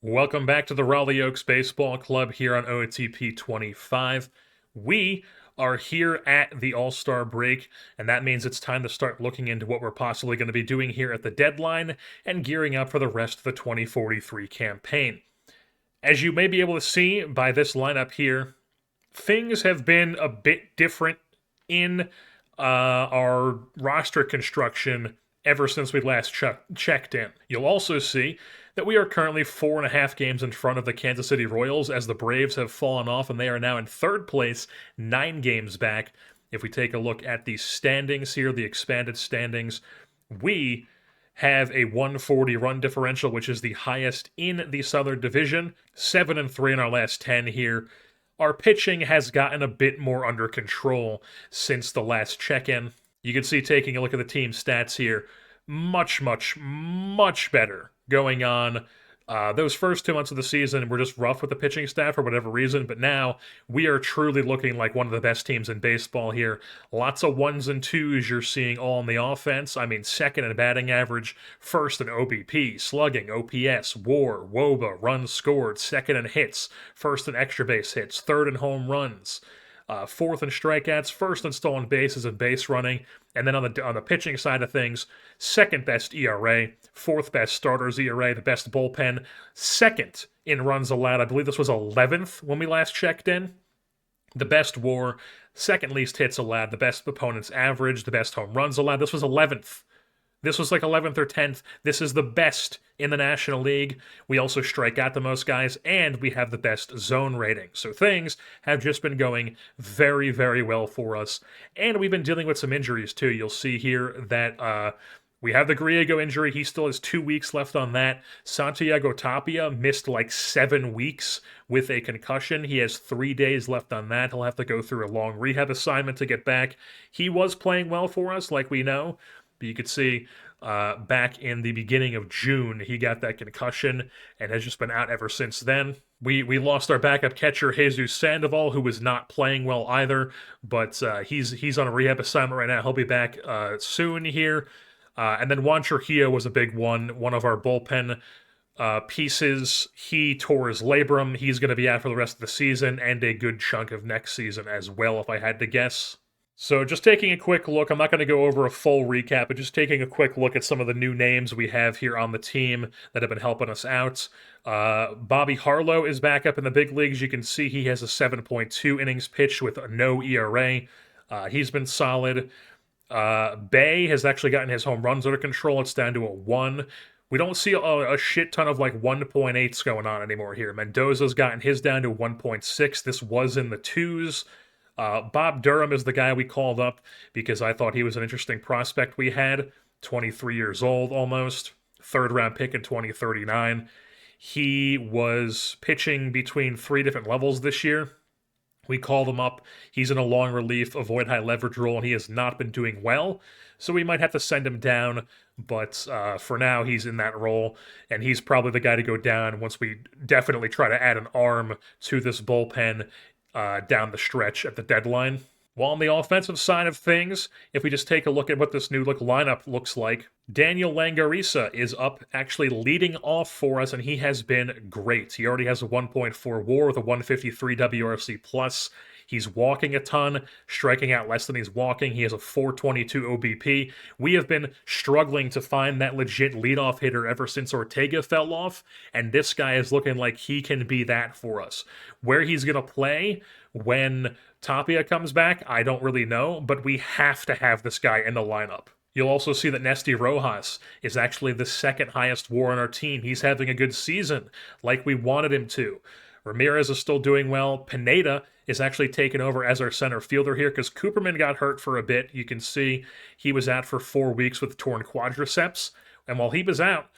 Welcome back to the Raleigh Oaks Baseball Club here on OTP 25. We are here at the All-Star break, and that means it's time to start looking into what we're possibly going to be doing here at the deadline and gearing up for the rest of the 2043 campaign. As you may be able to see by this lineup here, things have been a bit different in our roster construction ever since we last checked in. You'll also see that we are currently 4.5 games in front of the Kansas City Royals as the Braves have fallen off and they are now in third place, 9 games back. If we take a look at the standings here, the expanded standings, we have a 140 run differential, which is the highest in the Southern Division, 7-3 in our last 10 here. Our pitching has gotten a bit more under control since the last check-in. You can see, taking a look at the team stats here, much better going on. Those first 2 months of the season were just rough with the pitching staff for whatever reason, but now we are truly looking like one of the best teams in baseball here. Lots of 1s and 2s you're seeing all on the offense. I mean, second in batting average, first in OBP, slugging, OPS, WAR, WOBA, runs scored, second in hits, first in extra base hits, third in home runs. Fourth in strikeouts, first in stolen bases and base running, and then on the pitching side of things, second best ERA, fourth best starters ERA, the best bullpen, second in runs allowed. I believe this was 11th when we last checked in. The best WAR, second least hits allowed, the best opponent's average, the best home runs allowed. This was 11th. This was like 11th or 10th. This is the best in the National League. We also strike out the most guys, and we have the best zone rating. So things have just been going very well for us. And we've been dealing with some injuries, too. You'll see here that we have the Griego injury. He still has 2 weeks left on that. Santiago Tapia missed like 7 weeks with a concussion. He has 3 days left on that. He'll have to go through a long rehab assignment to get back. He was playing well for us, like we know. But you could see back in the beginning of June, he got that concussion and has just been out ever since then. We lost our backup catcher, Jesus Sandoval, who was not playing well either, but he's on a rehab assignment right now. He'll be back soon here. And then Juan Trujillo was a big one of our bullpen pieces. He tore his labrum. He's going to be out for the rest of the season and a good chunk of next season as well, if I had to guess. So just taking a quick look, I'm not going to go over a full recap, but just taking a quick look at some of the new names we have here on the team that have been helping us out. Bobby Harlow is back up in the big leagues. You can see he has a 7.2 innings pitched with no ERA. He's been solid. Bay has actually gotten his home runs under control. It's down to a 1. We don't see a shit ton of like 1.8s going on anymore here. Mendoza's gotten his down to 1.6. This was in the 2s. Bob Durham is the guy we called up because I thought he was an interesting prospect we had. 23 years old almost. 3rd-round pick in 2039. He was pitching between 3 different levels this year. We called him up. He's in a long relief, avoid high leverage role, and he has not been doing well. So we might have to send him down, but for now he's in that role, and he's probably the guy to go down once we definitely try to add an arm to this bullpen down the stretch at the deadline. While on the offensive side of things, if we just take a look at what this new lineup looks like, Daniel Langarisa is up actually leading off for us, and he has been great. He already has a 1.4 WAR with a 153 WRC+. He's walking a ton, striking out less than he's walking. He has a 422 OBP. We have been struggling to find that legit leadoff hitter ever since Ortega fell off, and this guy is looking like he can be that for us. Where he's going to play when Tapia comes back, I don't really know, but we have to have this guy in the lineup. You'll also see that Nesty Rojas is actually the 2nd highest WAR on our team. He's having a good season, like we wanted him to. Ramirez is still doing well. Pineda is actually taking over as our center fielder here because Cooperman got hurt for a bit. You can see he was out for 4 weeks with torn quadriceps. And while he was out,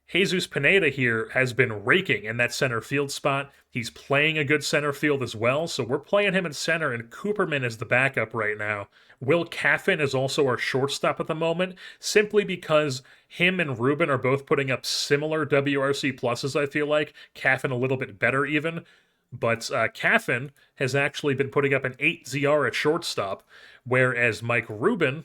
Jesus Pineda here has been raking in that center field spot. He's playing a good center field as well, so we're playing him in center, and Cooperman is the backup right now. Will Caffin is also our shortstop at the moment, simply because him and Ruben are both putting up similar WRC pluses, I feel like. Caffin a little bit better even. But Caffin has actually been putting up an 8 ZR at shortstop, whereas Mike Ruben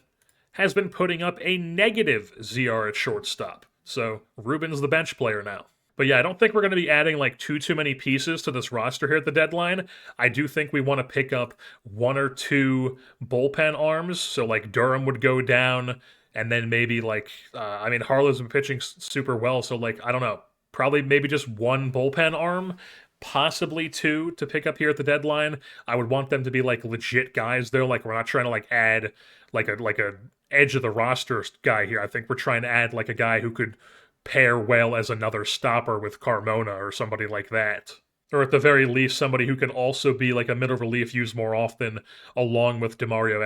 has been putting up a negative ZR at shortstop. So Ruben's the bench player now. But yeah, I don't think we're going to be adding like too many pieces to this roster here at the deadline. I do think we want to pick up one or two bullpen arms. So like Durham would go down, and then maybe like I mean Harlow's been pitching super well, so like I don't know, probably maybe just one bullpen arm, possibly two to pick up here at the deadline. I would want them to be like legit guys. They're like we're not trying to like add like a edge of the roster guy here. I think we're trying to add like a guy who could pair well as another stopper with Carmona or somebody like that. Or at the very least, somebody who can also be like a middle relief used more often, along with Demario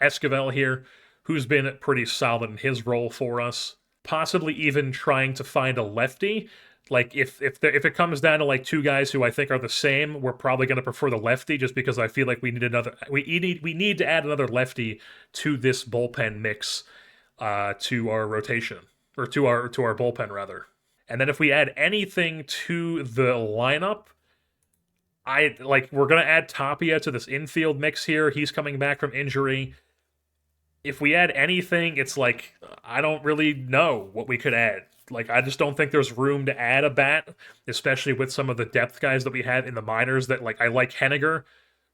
Esquivel here, who's been pretty solid in his role for us. Possibly even trying to find a lefty. Like if it comes down to like two guys who I think are the same, we're probably going to prefer the lefty just because I feel like we need to add another lefty to this bullpen mix, to our rotation, or to our bullpen rather. And then if we add anything to the lineup, we're gonna add Tapia to this infield mix here. He's coming back from injury. If we add anything, it's like I don't really know what we could add. Like I just don't think there's room to add a bat, especially with some of the depth guys that we have in the minors. That like I like Henniger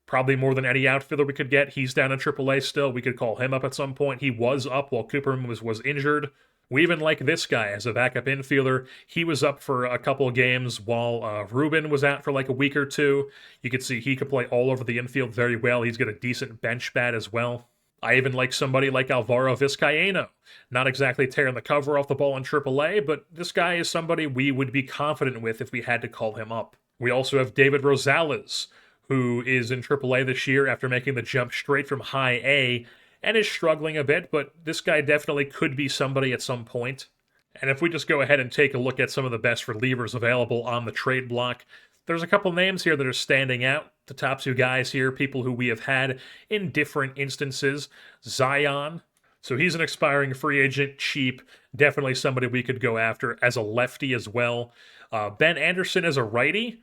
probably more than any outfielder we could get. He's down in AAA still. We could call him up at some point. He was up while Cooperman was injured. We even like this guy as a backup infielder. He was up for a couple of games while Ruben was out for like a week or two. You could see he could play all over the infield very well. He's got a decent bench bat as well. I even like somebody like Alvaro Vizcaíno. Not exactly tearing the cover off the ball in AAA, but this guy is somebody we would be confident with if we had to call him up. We also have David Rosales, who is in AAA this year after making the jump straight from high A and is struggling a bit, but this guy definitely could be somebody at some point. And if we just go ahead and take a look at some of the best relievers available on the trade block, there's a couple names here that are standing out. The top two guys here, people who we have had in different instances. Zion, so he's an expiring free agent, cheap, definitely somebody we could go after as a lefty as well. Ben Anderson as a righty.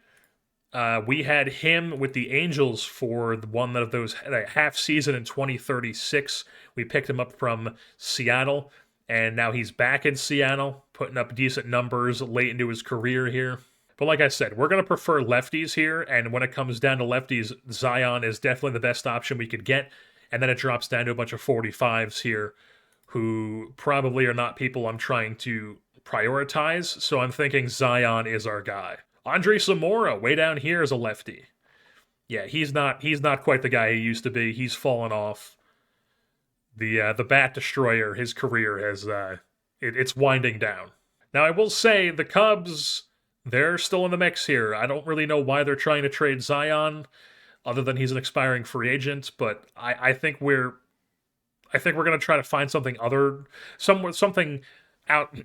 We had him with the Angels for one of those half season in 2036. We picked him up from Seattle, and now he's back in Seattle, putting up decent numbers late into his career here. But like I said, we're going to prefer lefties here, and when it comes down to lefties, Zion is definitely the best option we could get, and then it drops down to a bunch of 45s here who probably are not people I'm trying to prioritize, so I'm thinking Zion is our guy. Andre Zamora, way down here as a lefty. Yeah, he's not quite the guy he used to be. He's fallen off. The bat destroyer, his career has it's winding down. Now I will say the Cubs, they're still in the mix here. I don't really know why they're trying to trade Zion, other than he's an expiring free agent. But I think we're going to try to find something out.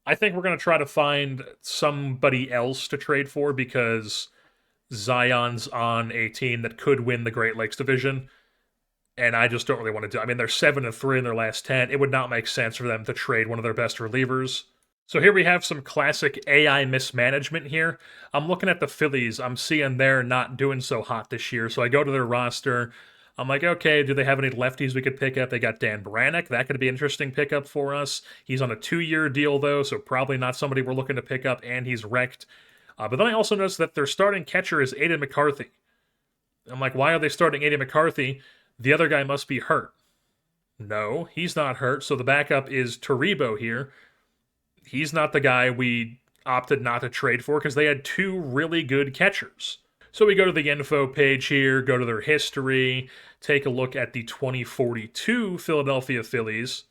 I think we're going to try to find somebody else to trade for because Zion's on a team that could win the Great Lakes division, and I just don't really want to do. I mean, they're 7-3 in their last 10. It would not make sense for them to trade one of their best relievers. So here we have some classic AI mismanagement here. I'm looking at the Phillies. I'm seeing they're not doing so hot this year, so I go to their roster. I'm like, okay, do they have any lefties we could pick up? They got Dan Brannick. That could be an interesting pickup for us. He's on a 2-year deal, though, so probably not somebody we're looking to pick up, and he's wrecked. But then I also noticed that their starting catcher is Aiden McCarthy. I'm like, why are they starting Aiden McCarthy? The other guy must be hurt. No, he's not hurt, so the backup is Toribio here. He's not the guy we opted not to trade for because they had two really good catchers. So we go to the info page here, go to their history, take a look at the 2042 Philadelphia Phillies,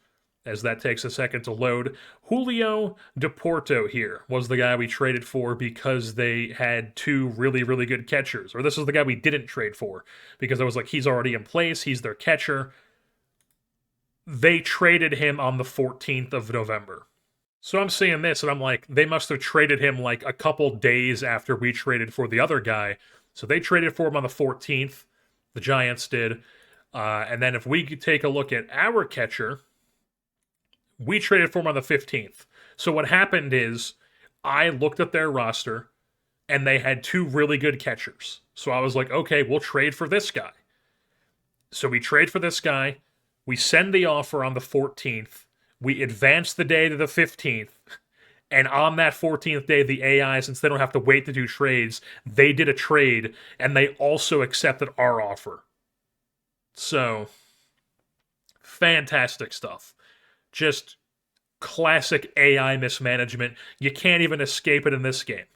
as that takes a second to load. Julio DePorto here was the guy we traded for because they had two really, really good catchers. Or this is the guy we didn't trade for because I was like, he's already in place, he's their catcher. They traded him on the 14th of November. So I'm seeing this, and I'm like, they must have traded him like a couple days after we traded for the other guy. So they traded for him on the 14th. The Giants did. And then if we could take a look at our catcher, we traded for him on the 15th. So what happened is I looked at their roster, and they had two really good catchers. So I was like, okay, we'll trade for this guy. So we trade for this guy. We send the offer on the 14th. We advance the day to the 15th. And on that 14th day, the AI, since they don't have to wait to do trades, they did a trade and they also accepted our offer. So, fantastic stuff. Just classic AI mismanagement. You can't even escape it in this game.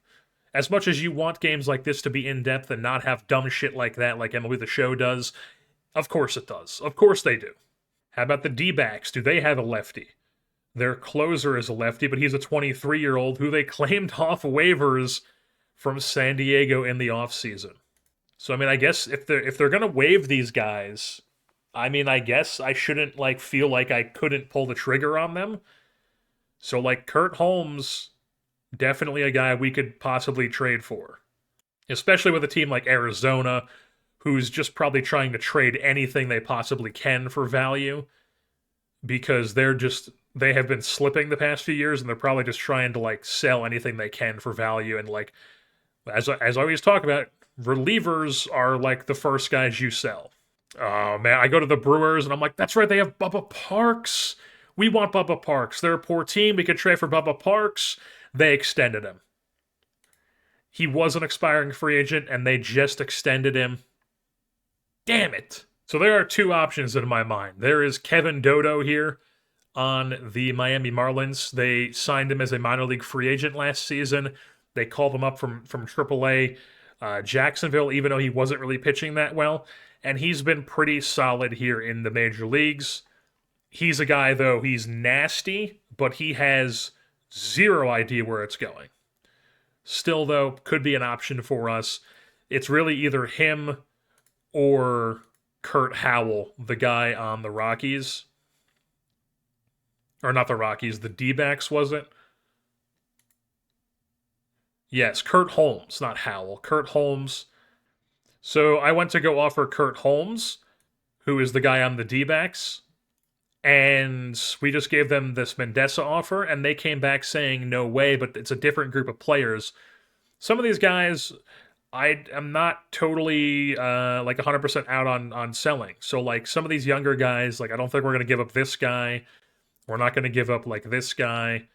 As much as you want games like this to be in depth and not have dumb shit like that, like MLB The Show does, of course it does. Of course they do. How about the D-backs? Do they have a lefty? Their closer is a lefty, but he's a 23-year-old who they claimed off waivers from San Diego in the offseason. So I mean, I guess if they're gonna waive these guys, I mean, I guess I shouldn't like feel like I couldn't pull the trigger on them. So like Kurt Holmes, definitely a guy we could possibly trade for, especially with a team like Arizona, who's just probably trying to trade anything they possibly can for value because they have been slipping the past few years and they're probably just trying to like sell anything they can for value. And like as I always talk about, relievers are like the first guys you sell. Oh man, I go to the Brewers and I'm like, that's right, they have Bubba Parks. We want Bubba Parks. They're a poor team. We could trade for Bubba Parks. They extended him. He was an expiring free agent and they just extended him. Damn it. So there are two options in my mind. There is Kevin Dodo here on the Miami Marlins. They signed him as a minor league free agent last season. They called him up from AAA Jacksonville, even though he wasn't really pitching that well. And he's been pretty solid here in the major leagues. He's a guy, though, he's nasty, but he has zero idea where it's going. Still, though, could be an option for us. It's really either him or Kurt Howell, the guy on the Rockies. Or not the Rockies, the D-backs, was it? Yes, Kurt Holmes, not Howell. Kurt Holmes. So I went to go offer Kurt Holmes, who is the guy on the D-backs, and we just gave them this Mendesa offer, and they came back saying, no way, but it's a different group of players. Some of these guys, I am not totally like 100% out on selling. So like some of these younger guys, like I don't think we're going to give up this guy. We're not going to give up like this guy.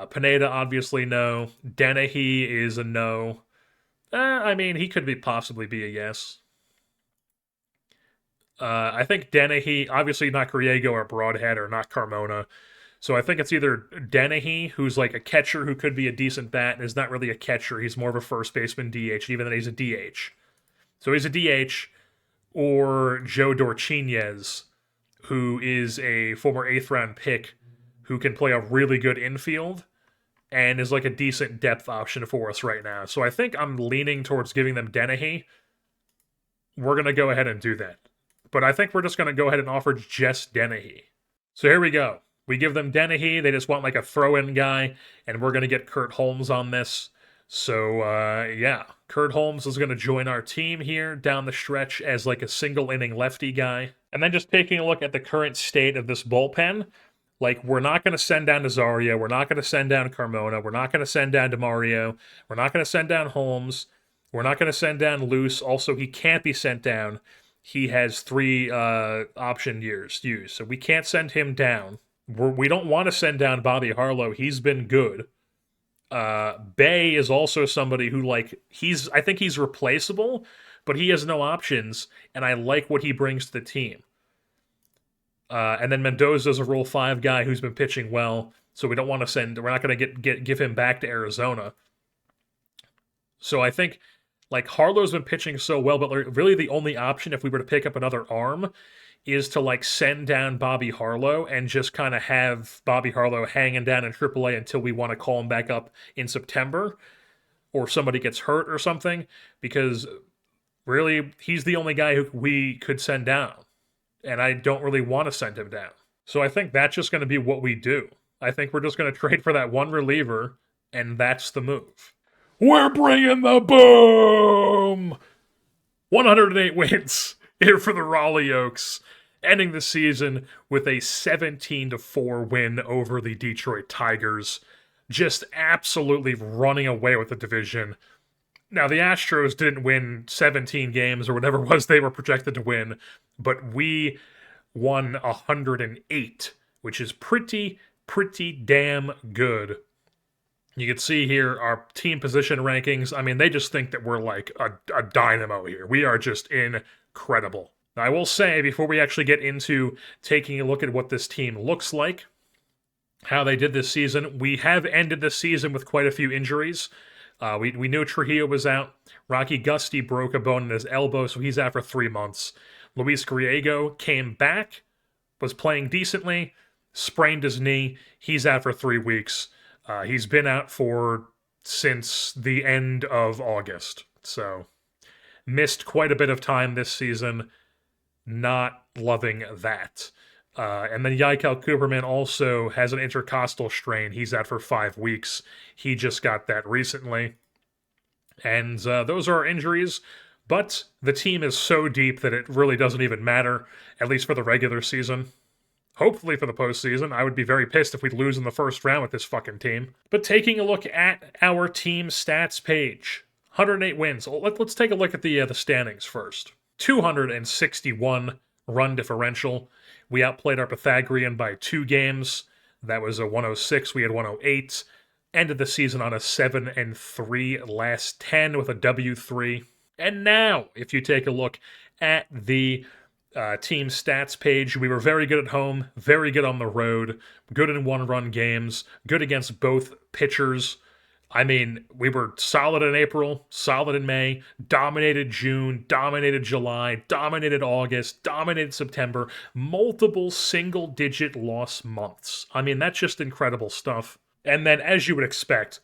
Pineda, obviously, no. Dennehy is a no. I mean, he could possibly be a yes. I think Dennehy, obviously not Griego or Broadhead or not Carmona. So I think it's either Dennehy, who's like a catcher who could be a decent bat and is not really a catcher. He's more of a first baseman DH, even though he's a DH. So he's a DH, or Joe Dorchinez, who is a former 8th round pick who can play a really good infield and is like a decent depth option for us right now. So I think I'm leaning towards giving them Dennehy. We're going to go ahead and do that. But I think we're just going to go ahead and offer just Dennehy. So here we go. We give them Dennehy. They just want like a throw-in guy, and we're going to get Kurt Holmes on this. So, yeah. Kurt Holmes is going to join our team here down the stretch as like a single-inning lefty guy. And then just taking a look at the current state of this bullpen, like, we're not going to send down Nazario. We're not going to send down Carmona. We're not going to send down DeMario. We're not going to send down Holmes. We're not going to send down Luce. Also, he can't be sent down. He has 3 option years used, so we can't send him down. We don't want to send down Bobby Harlow. He's been good. Bay is also somebody who, like, I think he's replaceable, but he has no options, and I like what he brings to the team. And then Mendoza's a Rule 5 guy who's been pitching well, so we don't want to we're not going to give him back to Arizona. So I think, like, Harlow's been pitching so well, but really the only option if we were to pick up another arm is to, like, send down Bobby Harlow and just kind of have Bobby Harlow hanging down in AAA until we want to call him back up in September or somebody gets hurt or something, because really he's the only guy who we could send down, and I don't really want to send him down. So I think that's just going to be what we do. I think we're just going to trade for that one reliever, and that's the move. We're bringing the boom! 108 wins here for the Raleigh Oaks, ending the season with a 17-4 win over the Detroit Tigers. Just absolutely running away with the division. Now, the Astros didn't win 17 games or whatever it was they were projected to win, but we won 108, which is pretty damn good. You can see here our team position rankings. I mean, they just think that we're like a dynamo here. We are just incredible. Now, I will say, before we actually get into taking a look at what this team looks like, how they did this season, we have ended the season with quite a few injuries. We knew Trujillo was out. Rocky Gusty broke a bone in his elbow, so he's out for 3 months. Luis Griego came back, was playing decently, sprained his knee. He's out for 3 weeks. He's been out since the end of August, so missed quite a bit of time this season. Not loving that. And then Yaikel Cooperman also has an intercostal strain. He's out for 5 weeks. He just got that recently. And those are our injuries. But the team is so deep that it really doesn't even matter, at least for the regular season. Hopefully for the postseason. I would be very pissed if we'd lose in the first round with this fucking team. But taking a look at our team stats page, 108 wins. Let's take a look at the standings first. 261 run differential. We outplayed our Pythagorean by 2 games. That was a 106. We had 108. Ended the season on a 7-3, last 10 with a W3. And now, if you take a look at the team stats page, we were very good at home, very good on the road, good in one-run games, good against both pitchers. I mean, we were solid in April, solid in May, dominated June, dominated July, dominated August, dominated September, multiple single-digit loss months. I mean, that's just incredible stuff. And then, as you would expect,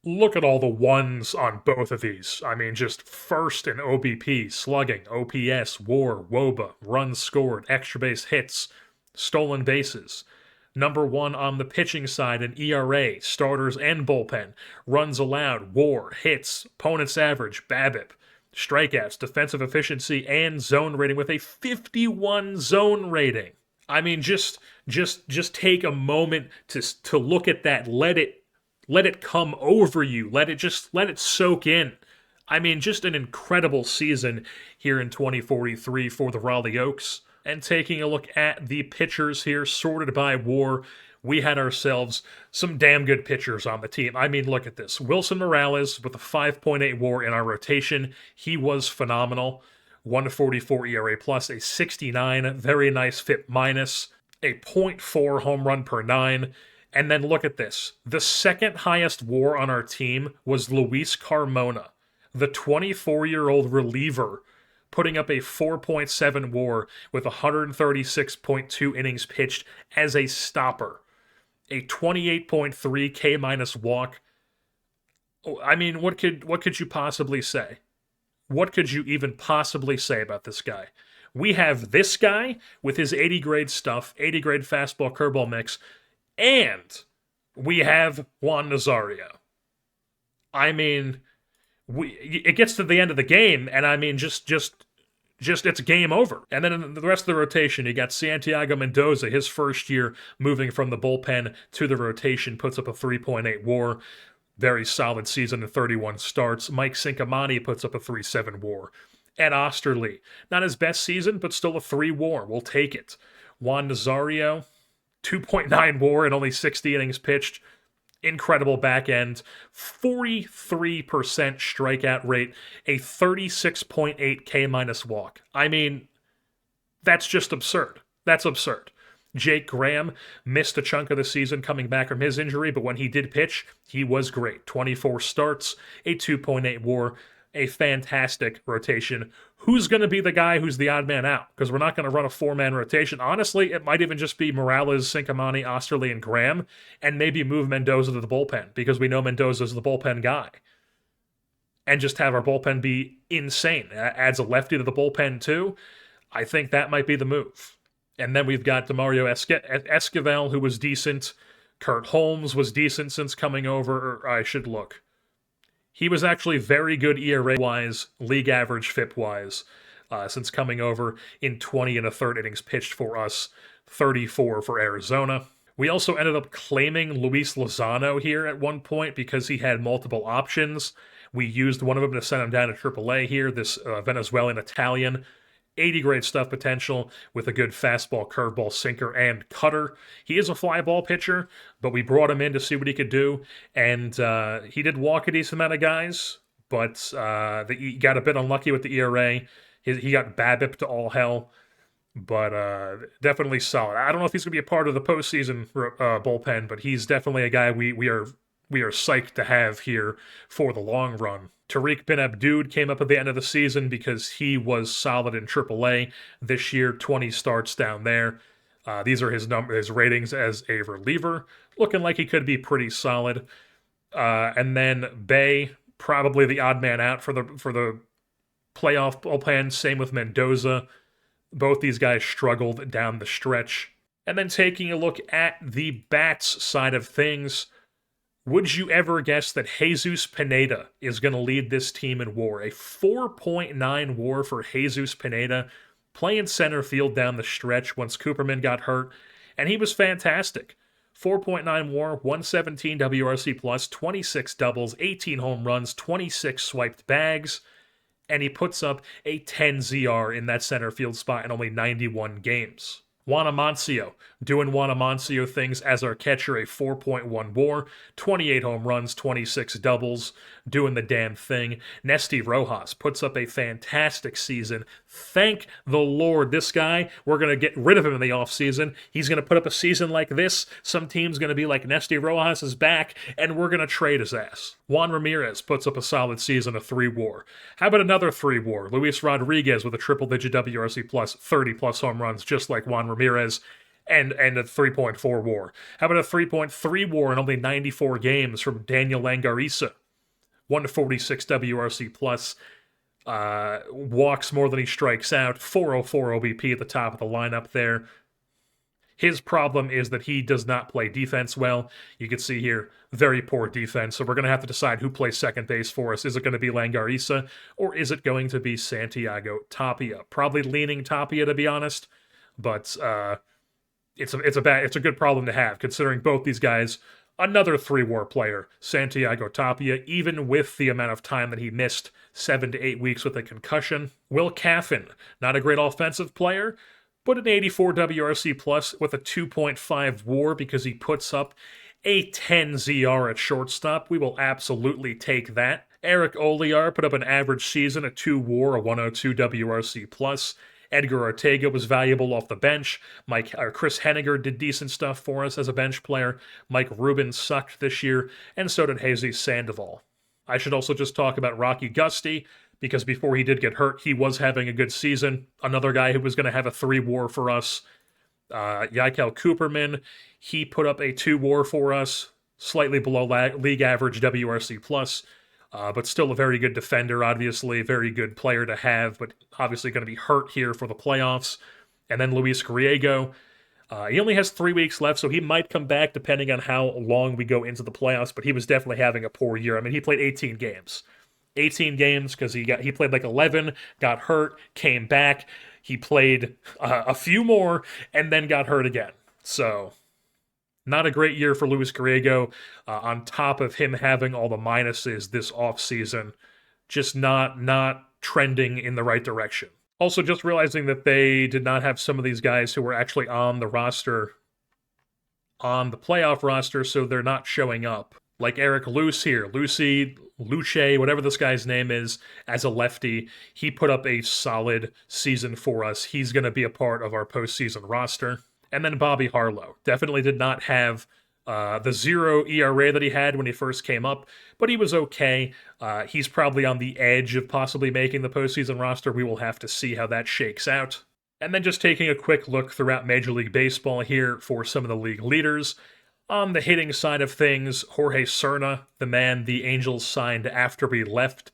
look at all the ones on both of these. I mean, just first in OBP, slugging, OPS, WAR, WOBA, runs scored, extra base hits, stolen bases. Number 1 on the pitching side in ERA, starters and bullpen, runs allowed, WAR, hits, opponent's average, BABIP, strikeouts, defensive efficiency, and zone rating with a 51 zone rating. I mean, just take a moment to look at that. Let it come over you. Let it soak in. I mean, just an incredible season here in 2043 for the Raleigh Oaks. And taking a look at the pitchers here, sorted by WAR, we had ourselves some damn good pitchers on the team. I mean, look at this. Wilson Morales with a 5.8 WAR in our rotation. He was phenomenal. 144 ERA plus, a 69, very nice FIP minus, a .4 home run per 9. And then look at this. The second highest WAR on our team was Luis Carmona, the 24-year-old reliever, putting up a 4.7 WAR with 136.2 innings pitched as a stopper. A 28.3 K minus walk. I mean, what could you possibly say? What could you even possibly say about this guy? We have this guy with his 80 grade stuff, 80 grade fastball curveball mix, and we have Juan Nazario. I mean, it gets to the end of the game, and I mean, just it's game over. And then in the rest of the rotation, you got Santiago Mendoza, his first year moving from the bullpen to the rotation, puts up a 3.8 WAR. Very solid season in 31 starts. Mike Cincamani puts up a 3.7 WAR. Ed Osterley, not his best season, but still a 3 WAR. We'll take it. Juan Nazario, 2.9 WAR and only 60 innings pitched. Incredible back end. 43% strikeout rate. A 36.8 K minus walk. I mean, that's just absurd. That's absurd. Jake Graham missed a chunk of the season coming back from his injury, but when he did pitch, he was great. 24 starts, a 2.8 WAR, a fantastic rotation. Who's going to be the guy who's the odd man out? Because we're not going to run a 4-man rotation. Honestly, it might even just be Morales, Cincamani, Osterley, and Graham, and maybe move Mendoza to the bullpen, because we know Mendoza's the bullpen guy. And just have our bullpen be insane. Adds a lefty to the bullpen, too. I think that might be the move. And then we've got DeMario Esquivel, who was decent. Kurt Holmes was decent since coming over. Or I should look. He was actually very good ERA-wise, league average FIP-wise, since coming over in 20 and a third innings pitched for us, 34 for Arizona. We also ended up claiming Luis Lozano here at one point because he had multiple options. We used one of them to send him down to AAA here, this Venezuelan Italian. 80 grade stuff potential with a good fastball, curveball, sinker, and cutter. He is a fly ball pitcher, but we brought him in to see what he could do, and he did walk a decent amount of guys, but he got a bit unlucky with the ERA. He got BABIP to all hell, but definitely solid. I don't know if he's going to be a part of the postseason bullpen, but he's definitely a guy we are psyched to have here for the long run. Tariq Bin Abdud came up at the end of the season because he was solid in AAA this year, 20 starts down there. These are his ratings as a reliever, looking like he could be pretty solid. And then Bay, probably the odd man out for the playoff bullpen. Same with Mendoza. Both these guys struggled down the stretch. And then taking a look at the bats side of things, would you ever guess that Jesus Pineda is going to lead this team in WAR? A 4.9 WAR for Jesus Pineda, playing center field down the stretch once Cooperman got hurt, and he was fantastic. 4.9 WAR, 117 WRC plus, 26 doubles, 18 home runs, 26 swiped bags, and he puts up a 10 ZR in that center field spot in only 91 games. Juan Amancio, doing Juan Amancio things as our catcher, a 4.1 WAR, 28 home runs, 26 doubles, doing the damn thing. Nesty Rojas puts up a fantastic season. Thank the Lord, this guy, we're going to get rid of him in the offseason. He's going to put up a season like this. Some team's going to be like, Nesty Rojas is back, and we're going to trade his ass. Juan Ramirez puts up a solid season, a 3 WAR. How about another 3 WAR? Luis Rodriguez with a triple-digit WRC plus, 30-plus home runs, just like Juan Ramirez, and a 3.4 WAR. How about a 3.3 WAR in only 94 games from Daniel Langarisa? 146 WRC plus, walks more than he strikes out, 404 OBP at the top of the lineup there. His problem is that he does not play defense well. You can see here, very poor defense. So we're going to have to decide who plays second base for us. Is it going to be Langarisa, or is it going to be Santiago Tapia? Probably leaning Tapia, to be honest. But it's a good problem to have, considering both these guys. Another 3 WAR player, Santiago Tapia, even with the amount of time that he missed, 7 to 8 weeks with a concussion. Will Caffin, not a great offensive player, but an 84 WRC plus with a 2.5 WAR because he puts up a 10 ZR at shortstop. We will absolutely take that. Eric Oliar put up an average season, a 2 WAR, a 102 WRC plus. Edgar Ortega was valuable off the bench. Chris Henniger did decent stuff for us as a bench player. Mike Rubin sucked this year, and so did Jesus Sandoval. I should also just talk about Rocky Gusty, because before he did get hurt, he was having a good season. Another guy who was going to have a 3 WAR for us. Yaikel Cooperman, he put up a 2 WAR for us, slightly below league average WRC plus. But still a very good defender, obviously, very good player to have, but obviously going to be hurt here for the playoffs. And then Luis Griego, he only has 3 weeks left, so he might come back depending on how long we go into the playoffs, but he was definitely having a poor year. I mean, he played 18 games. 18 games because he played like 11, got hurt, came back. He played a few more, and then got hurt again. So not a great year for Luis Griego, on top of him having all the minuses this offseason. Just not trending in the right direction. Also, just realizing that they did not have some of these guys who were actually on the roster, on the playoff roster, so they're not showing up. Like Eric Luce here, Luce, whatever this guy's name is, as a lefty, he put up a solid season for us. He's going to be a part of our postseason roster. And then Bobby Harlow definitely did not have the 0 ERA that he had when he first came up, but he was okay. He's probably on the edge of possibly making the postseason roster. We will have to see how that shakes out. And then just taking a quick look throughout Major League Baseball here for some of the league leaders. On the hitting side of things, Jorge Cerna, the man the Angels signed after we left,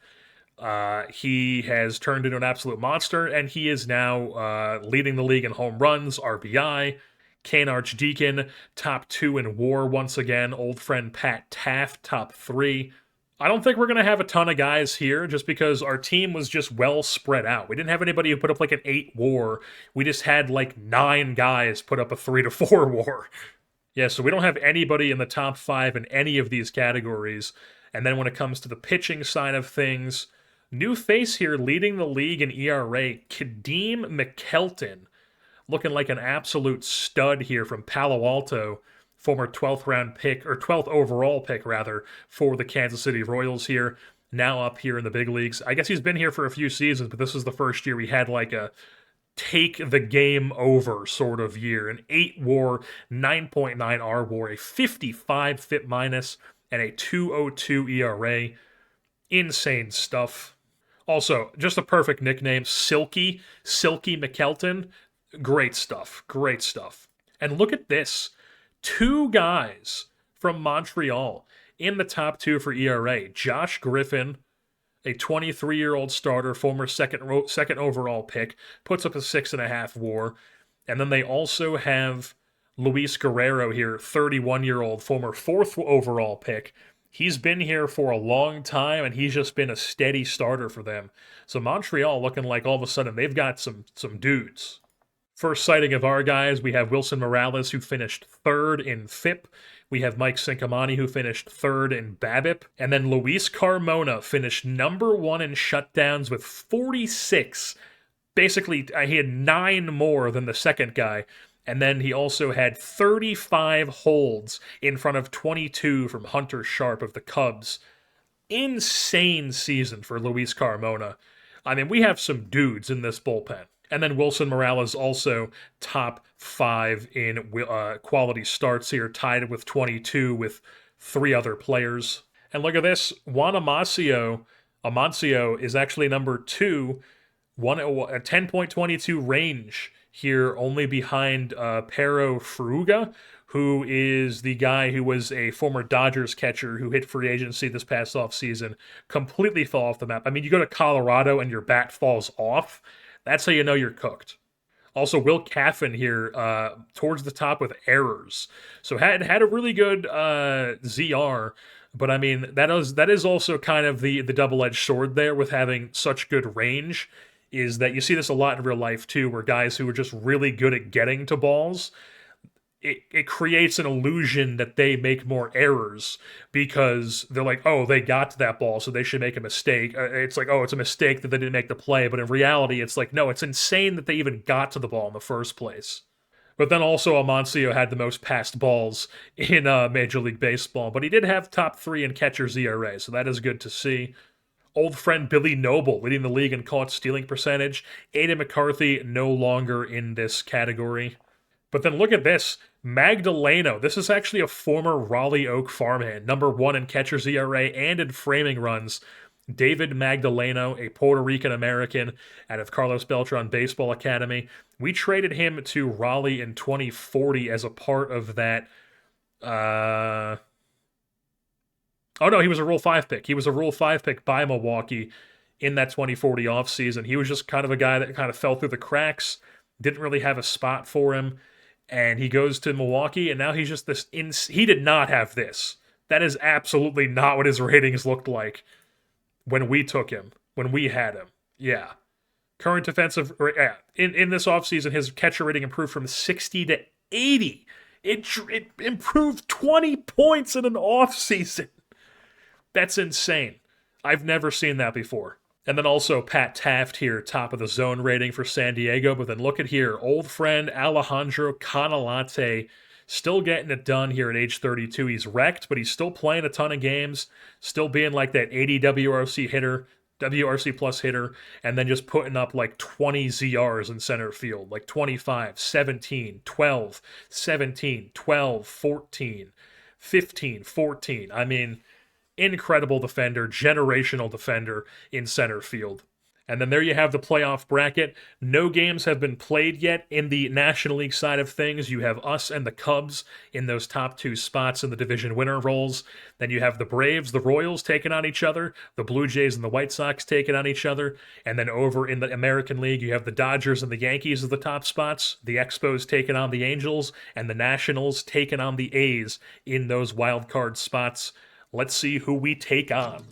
he has turned into an absolute monster, and he is now leading the league in home runs, RBI. Kane Archdeacon, top 2 in WAR once again. Old friend Pat Taft, top 3. I don't think we're going to have a ton of guys here just because our team was just well spread out. We didn't have anybody who put up like an 8 WAR. We just had like 9 guys put up a 3 to 4 WAR. Yeah, so we don't have anybody in the top 5 in any of these categories. And then when it comes to the pitching side of things, New face here leading the league in ERA, Kadeem McKelton, looking like an absolute stud here from Palo Alto, former 12th round pick, or 12th overall pick rather, for the Kansas City Royals here, now up here in the big leagues. I guess he's been here for a few seasons, but this is the first year we had like a take the game over sort of year. An 8 WAR, 9.9 R WAR, a 55 FIP minus, and a 2.02 ERA. Insane stuff. Also, just a perfect nickname, Silky McKelton. Great stuff. Great stuff. And look at this. 2 guys from Montreal in the top 2 for ERA. Josh Griffin, a 23-year-old starter, former second overall pick, puts up a 6.5 WAR. And then they also have Luis Guerrero here, 31-year-old, former 4th overall pick. He's been here for a long time, and he's just been a steady starter for them. So Montreal looking like all of a sudden they've got some dudes. First sighting of our guys, we have Wilson Morales, who finished 3rd in FIP. We have Mike Cinquemani, who finished 3rd in BABIP. And then Luis Carmona finished number 1 in shutdowns with 46. Basically, he had 9 more than the second guy. And then he also had 35 holds in front of 22 from Hunter Sharp of the Cubs. Insane season for Luis Carmona. I mean, we have some dudes in this bullpen. And then Wilson Morales also top 5 in quality starts here, tied with 22 with 3 other players. And look at this, Juan Amancio is actually number 2, a 10.22 range here, only behind Pero Fruga, who is the guy who was a former Dodgers catcher who hit free agency this past offseason, completely fell off the map. I mean, you go to Colorado and your bat falls off, that's how you know you're cooked. Also, Will Caffin here towards the top with errors. So had a really good ZR, but I mean, that is also kind of the double-edged sword there with having such good range, is that you see this a lot in real life too, where guys who are just really good at getting to balls, it creates an illusion that they make more errors because they're like, oh, they got to that ball, so they should make a mistake. It's like, oh, it's a mistake that they didn't make the play. But in reality, it's like, no, it's insane that they even got to the ball in the first place. But then also Amancio had the most passed balls in Major League Baseball. But he did have top 3 in catcher's ERA, so that is good to see. Old friend Billy Noble leading the league in caught stealing percentage. Aiden McCarthy no longer in this category. But then look at this. Magdaleno. This is actually a former Raleigh Oak farmhand. Number 1 in catcher's ERA and in framing runs. David Magdaleno, a Puerto Rican American out of Carlos Beltran Baseball Academy. We traded him to Raleigh in 2040 as a part of that... Oh, no, he was a Rule 5 pick. He was a Rule 5 pick by Milwaukee in that 2040 offseason. He was just kind of a guy that kind of fell through the cracks, didn't really have a spot for him, and he goes to Milwaukee, and now he's just this... He did not have this. That is absolutely not what his ratings looked like when we took him, when we had him. Yeah. Current defensive... Yeah. In this offseason, his catcher rating improved from 60 to 80. It improved 20 points in an offseason. That's insane. I've never seen that before. And then also Pat Taft here, top of the zone rating for San Diego. But then look at here, old friend Alejandro Canalate still getting it done here at age 32. He's wrecked, but he's still playing a ton of games, still being like that 80 WRC plus hitter, and then just putting up like 20 ZRs in center field, like 25, 17, 12, 17, 12, 14, 15, 14. I mean... incredible defender, generational defender in center field. And then there you have the playoff bracket. No games have been played yet in the National League side of things. You have us and the Cubs in those top 2 spots in the division winner roles. Then you have the Braves, the Royals taking on each other, the Blue Jays and the White Sox taking on each other. And then over in the American League, you have the Dodgers and the Yankees as the top spots, the Expos taking on the Angels, and the Nationals taking on the A's in those wild card spots. Let's see who we take on.